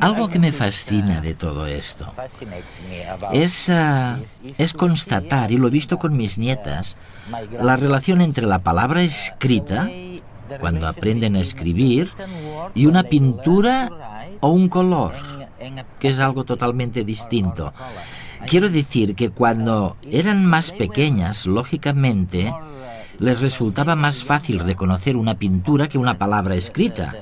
Algo que me fascina de todo esto es constatar, y lo he visto con mis nietas, la relación entre la palabra escrita, cuando aprenden a escribir, y una pintura o un color, que es algo totalmente distinto. Quiero decir que cuando eran más pequeñas, lógicamente, les resultaba más fácil reconocer una pintura que una palabra escrita.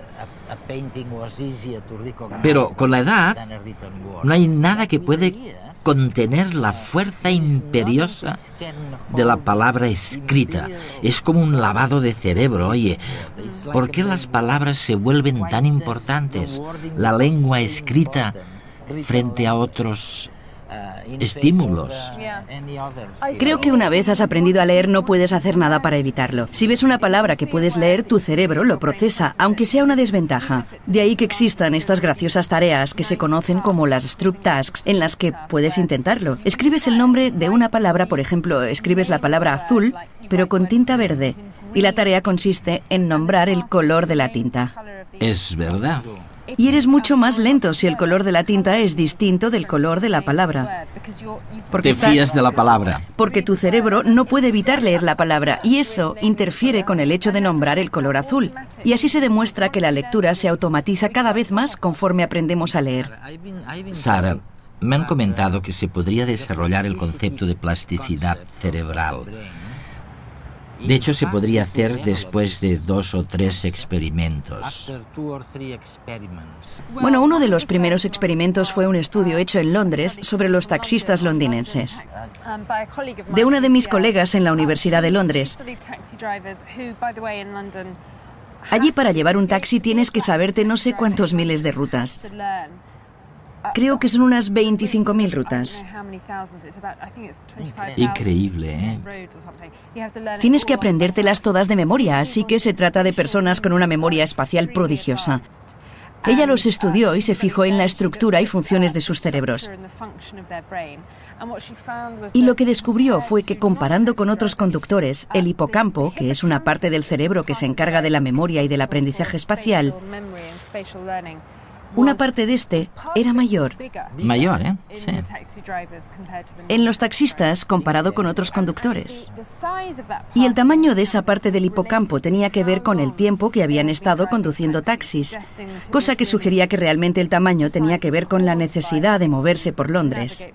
Pero con la edad no hay nada que puede contener la fuerza imperiosa de la palabra escrita. Es como un lavado de cerebro. Oye, ¿por qué las palabras se vuelven tan importantes? La lengua escrita frente a otros estímulos. Creo que una vez has aprendido a leer no puedes hacer nada para evitarlo. Si ves una palabra que puedes leer, tu cerebro lo procesa, aunque sea una desventaja. De ahí que existan estas graciosas tareas que se conocen como las Stroop Tasks, en las que puedes intentarlo. Escribes el nombre de una palabra, por ejemplo, escribes la palabra azul, pero con tinta verde. Y la tarea consiste en nombrar el color de la tinta. Es verdad. Y eres mucho más lento si el color de la tinta es distinto del color de la palabra. Te fías de la palabra. Porque tu cerebro no puede evitar leer la palabra y eso interfiere con el hecho de nombrar el color azul. Y así se demuestra que la lectura se automatiza cada vez más conforme aprendemos a leer. Sara, me han comentado que se podría desarrollar el concepto de plasticidad cerebral. De hecho, se podría hacer después de 2 o 3 experimentos. Bueno, uno de los primeros experimentos fue un estudio hecho en Londres sobre los taxistas londinenses. De una de mis colegas en la Universidad de Londres. Allí para llevar un taxi tienes que saberte no sé cuántos miles de rutas. Creo que son unas 25.000 rutas. Increíble, ¿eh? Tienes que aprendértelas todas de memoria, así que se trata de personas con una memoria espacial prodigiosa. Ella los estudió y se fijó en la estructura y funciones de sus cerebros. Y lo que descubrió fue que comparando con otros conductores, el hipocampo, que es una parte del cerebro que se encarga de la memoria y del aprendizaje espacial, una parte de este era mayor. Mayor, ¿eh? Sí. En los taxistas comparado con otros conductores. Y el tamaño de esa parte del hipocampo tenía que ver con el tiempo que habían estado conduciendo taxis, cosa que sugería que realmente el tamaño tenía que ver con la necesidad de moverse por Londres.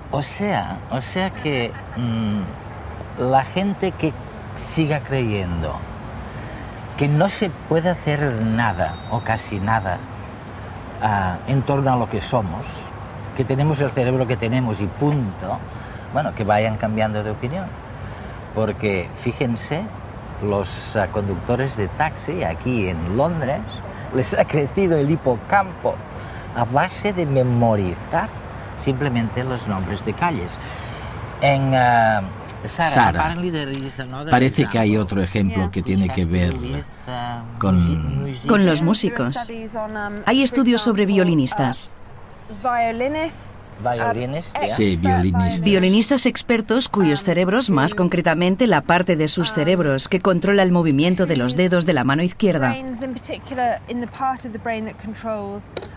O sea que la gente que siga creyendo que no se puede hacer nada o casi nada en torno a lo que somos, que tenemos el cerebro que tenemos y punto, bueno, que vayan cambiando de opinión. Porque fíjense, los conductores de taxi aquí en Londres les ha crecido el hipocampo a base de memorizar simplemente los nombres de calles. Sara, parece que hay otro ejemplo que tiene que ver con los músicos. Hay estudios sobre violinistas. Sí, violinistas. Violinistas expertos cuyos cerebros, más concretamente la parte de sus cerebros que controla el movimiento de los dedos de la mano izquierda,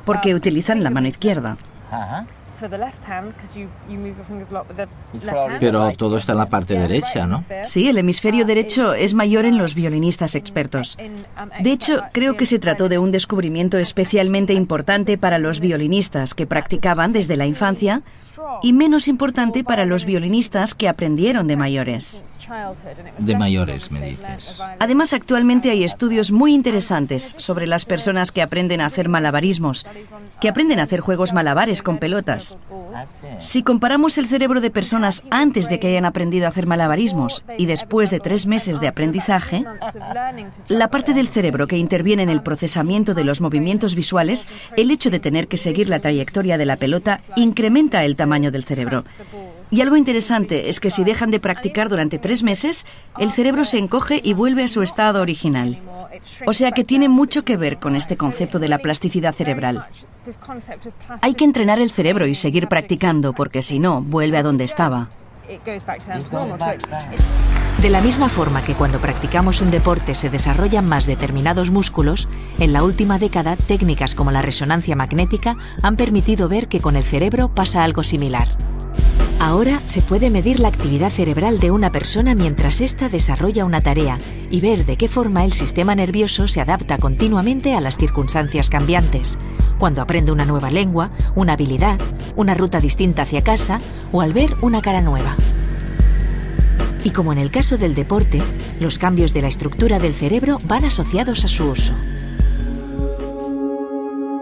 porque utilizan la mano izquierda. Pero todo está en la parte derecha, ¿no? Sí, el hemisferio derecho es mayor en los violinistas expertos. De hecho, creo que se trató de un descubrimiento especialmente importante para los violinistas que practicaban desde la infancia y menos importante para los violinistas que aprendieron de mayores. De mayores, me dices. Además, actualmente hay estudios muy interesantes sobre las personas que aprenden a hacer malabarismos, que aprenden a hacer juegos malabares con pelotas. Si comparamos el cerebro de personas antes de que hayan aprendido a hacer malabarismos y después de 3 meses de aprendizaje, la parte del cerebro que interviene en el procesamiento de los movimientos visuales, el hecho de tener que seguir la trayectoria de la pelota, incrementa el tamaño del cerebro. Y algo interesante es que si dejan de practicar durante 3 meses, el cerebro se encoge y vuelve a su estado original. O sea que tiene mucho que ver con este concepto de la plasticidad cerebral. Hay que entrenar el cerebro y seguir practicando, porque si no, vuelve a donde estaba. De la misma forma que cuando practicamos un deporte se desarrollan más determinados músculos, en la última década técnicas como la resonancia magnética han permitido ver que con el cerebro pasa algo similar. Ahora se puede medir la actividad cerebral de una persona mientras ésta desarrolla una tarea y ver de qué forma el sistema nervioso se adapta continuamente a las circunstancias cambiantes, cuando aprende una nueva lengua, una habilidad, una ruta distinta hacia casa o al ver una cara nueva. Y como en el caso del deporte, los cambios de la estructura del cerebro van asociados a su uso.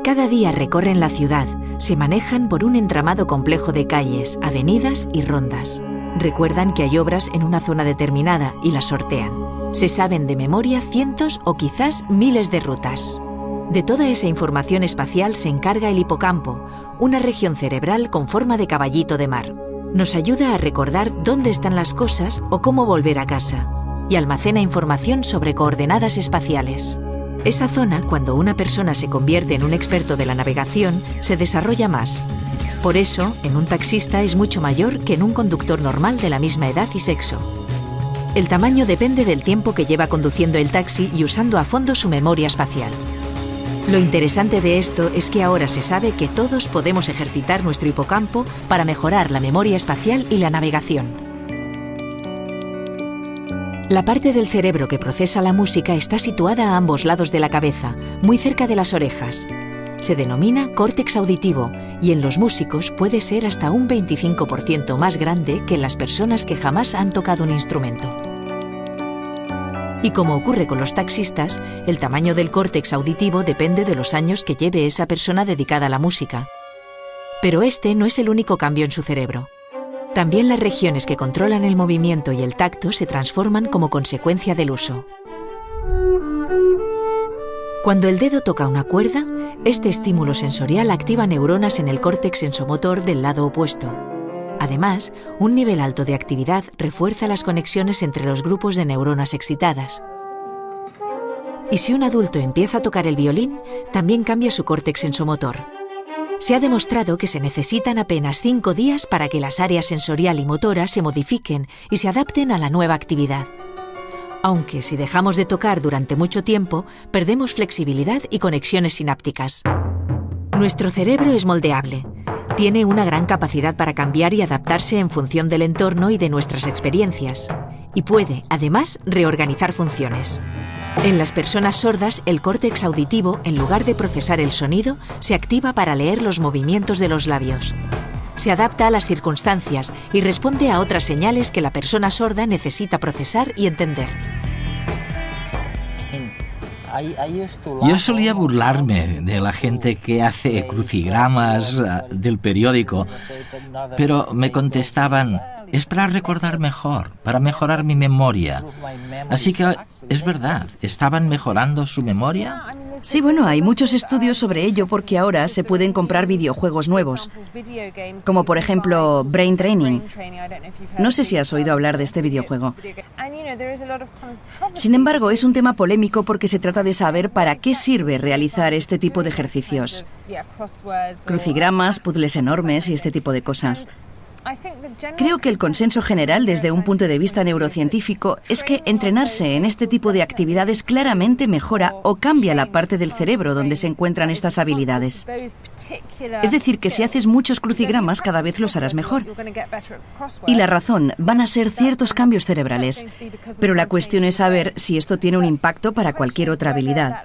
Cada día recorren la ciudad, se manejan por un entramado complejo de calles, avenidas y rondas. Recuerdan que hay obras en una zona determinada y las sortean. Se saben de memoria cientos o quizás miles de rutas. De toda esa información espacial se encarga el hipocampo, una región cerebral con forma de caballito de mar. Nos ayuda a recordar dónde están las cosas o cómo volver a casa, y almacena información sobre coordenadas espaciales. Esa zona, cuando una persona se convierte en un experto de la navegación, se desarrolla más. Por eso, en un taxista es mucho mayor que en un conductor normal de la misma edad y sexo. El tamaño depende del tiempo que lleva conduciendo el taxi y usando a fondo su memoria espacial. Lo interesante de esto es que ahora se sabe que todos podemos ejercitar nuestro hipocampo para mejorar la memoria espacial y la navegación. La parte del cerebro que procesa la música está situada a ambos lados de la cabeza, muy cerca de las orejas. Se denomina córtex auditivo y en los músicos puede ser hasta un 25% más grande que en las personas que jamás han tocado un instrumento. Y como ocurre con los taxistas, el tamaño del córtex auditivo depende de los años que lleve esa persona dedicada a la música. Pero este no es el único cambio en su cerebro. También las regiones que controlan el movimiento y el tacto se transforman como consecuencia del uso. Cuando el dedo toca una cuerda, este estímulo sensorial activa neuronas en el córtex sensomotor del lado opuesto. Además, un nivel alto de actividad refuerza las conexiones entre los grupos de neuronas excitadas. Y si un adulto empieza a tocar el violín, también cambia su córtex sensomotor. Se ha demostrado que se necesitan apenas 5 días para que las áreas sensorial y motora se modifiquen y se adapten a la nueva actividad. Aunque si dejamos de tocar durante mucho tiempo, perdemos flexibilidad y conexiones sinápticas. Nuestro cerebro es moldeable. Tiene una gran capacidad para cambiar y adaptarse en función del entorno y de nuestras experiencias. Y puede, además, reorganizar funciones. En las personas sordas, el córtex auditivo, en lugar de procesar el sonido, se activa para leer los movimientos de los labios. Se adapta a las circunstancias y responde a otras señales que la persona sorda necesita procesar y entender. Yo solía burlarme de la gente que hace crucigramas del periódico, pero me contestaban, es para recordar mejor, para mejorar mi memoria. Así que es verdad, ¿estaban mejorando su memoria? Sí, bueno, hay muchos estudios sobre ello porque ahora se pueden comprar videojuegos nuevos, como por ejemplo Brain Training. No sé si has oído hablar de este videojuego. Sin embargo, es un tema polémico porque se trata de saber para qué sirve realizar este tipo de ejercicios. Crucigramas, puzzles enormes y este tipo de cosas. Creo que el consenso general desde un punto de vista neurocientífico es que entrenarse en este tipo de actividades claramente mejora o cambia la parte del cerebro donde se encuentran estas habilidades. Es decir, que si haces muchos crucigramas cada vez los harás mejor. Y la razón van a ser ciertos cambios cerebrales. Pero la cuestión es saber si esto tiene un impacto para cualquier otra habilidad.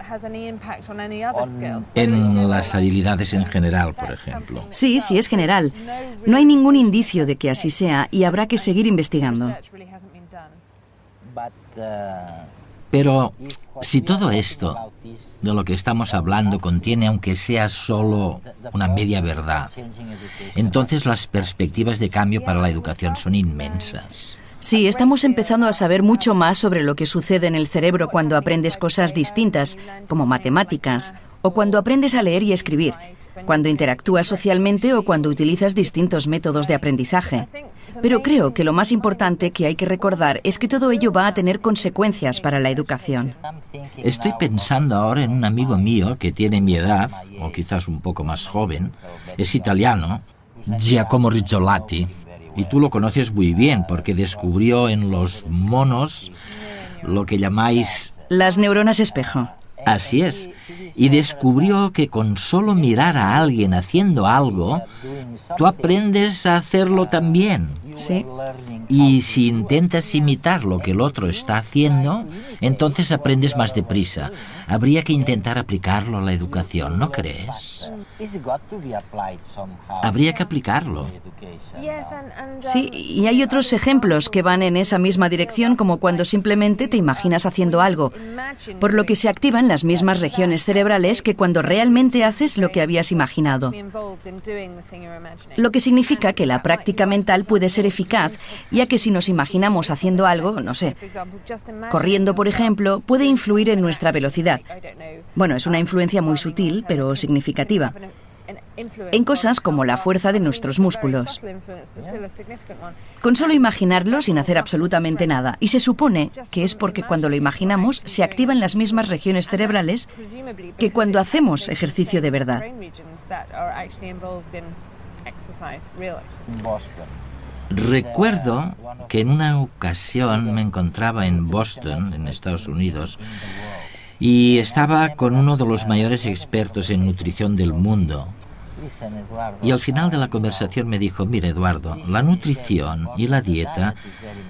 En las habilidades en general, por ejemplo. Sí, sí es general. No hay ningún indicio de que así sea y habrá que seguir investigando. Pero si todo esto de lo que estamos hablando contiene, aunque sea solo una media verdad, entonces las perspectivas de cambio para la educación son inmensas. Sí, estamos empezando a saber mucho más sobre lo que sucede en el cerebro cuando aprendes cosas distintas, como matemáticas, o cuando aprendes a leer y escribir, cuando interactúas socialmente o cuando utilizas distintos métodos de aprendizaje. Pero creo que lo más importante que hay que recordar es que todo ello va a tener consecuencias para la educación. Estoy pensando ahora en un amigo mío que tiene mi edad, o quizás un poco más joven, es italiano, Giacomo Rizzolatti. Y tú lo conoces muy bien porque descubrió en los monos lo que llamáis... Las neuronas espejo. Así es. Y descubrió que con solo mirar a alguien haciendo algo, tú aprendes a hacerlo también. Sí. Y si intentas imitar lo que el otro está haciendo, entonces aprendes más deprisa. Habría que intentar aplicarlo a la educación, ¿no crees? Habría que aplicarlo. Sí, y hay otros ejemplos que van en esa misma dirección, como cuando simplemente te imaginas haciendo algo, por lo que se activan las mismas regiones cerebrales que cuando realmente haces lo que habías imaginado. Lo que significa que la práctica mental puede ser eficaz, ya que si nos imaginamos haciendo algo, no sé, corriendo por ejemplo, puede influir en nuestra velocidad. Bueno, es una influencia muy sutil, pero significativa. En cosas como la fuerza de nuestros músculos. Con solo imaginarlo sin hacer absolutamente nada. Y se supone que es porque cuando lo imaginamos se activan las mismas regiones cerebrales que cuando hacemos ejercicio de verdad. Recuerdo que en una ocasión me encontraba en Boston, en Estados Unidos, y estaba con uno de los mayores expertos en nutrición del mundo. Y al final de la conversación me dijo, mira Eduardo, la nutrición y la dieta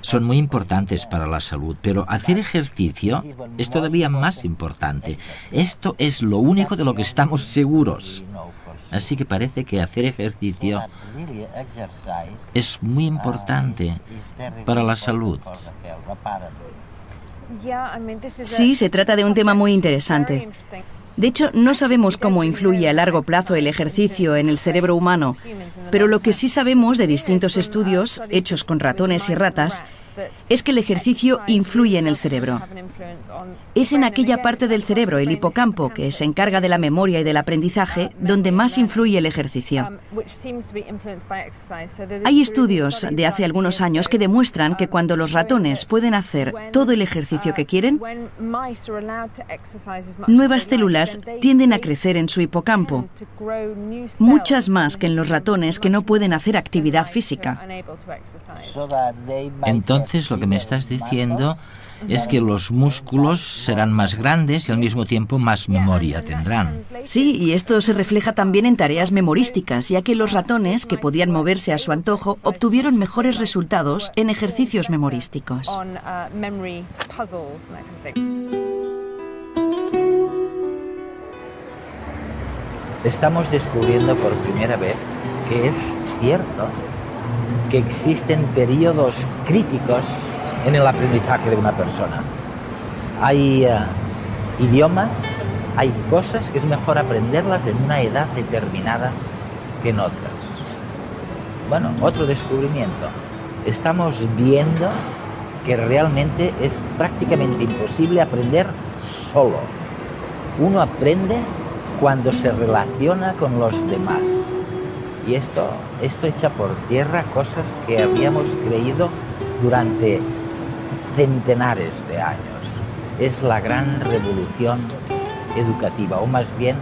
son muy importantes para la salud, pero hacer ejercicio es todavía más importante. Esto es lo único de lo que estamos seguros. Así que parece que hacer ejercicio es muy importante para la salud. Sí, se trata de un tema muy interesante. De hecho, no sabemos cómo influye a largo plazo el ejercicio en el cerebro humano, pero lo que sí sabemos de distintos estudios hechos con ratones y ratas es que el ejercicio influye en el cerebro. Es en aquella parte del cerebro, el hipocampo, que se encarga de la memoria y del aprendizaje, donde más influye el ejercicio. Hay estudios de hace algunos años que demuestran que cuando los ratones pueden hacer todo el ejercicio que quieren, nuevas células tienden a crecer en su hipocampo, muchas más que en los ratones que no pueden hacer actividad física. Entonces, lo que me estás diciendo es que los músculos serán más grandes y al mismo tiempo más memoria tendrán. Sí, y esto se refleja también en tareas memorísticas, ya que los ratones, que podían moverse a su antojo, obtuvieron mejores resultados en ejercicios memorísticos. Estamos descubriendo por primera vez que es cierto que existen periodos críticos en el aprendizaje de una persona. Hay idiomas, hay cosas que es mejor aprenderlas en una edad determinada que en otras. Bueno, otro descubrimiento. Estamos viendo que realmente es prácticamente imposible aprender solo. Uno aprende cuando se relaciona con los demás. Y esto echa por tierra cosas que habíamos creído durante centenares de años. Es la gran revolución educativa, o más bien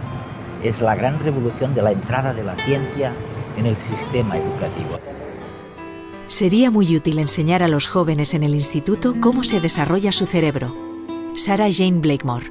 es la gran revolución de la entrada de la ciencia en el sistema educativo. Sería muy útil enseñar a los jóvenes en el instituto cómo se desarrolla su cerebro. Sarah Jane Blakemore.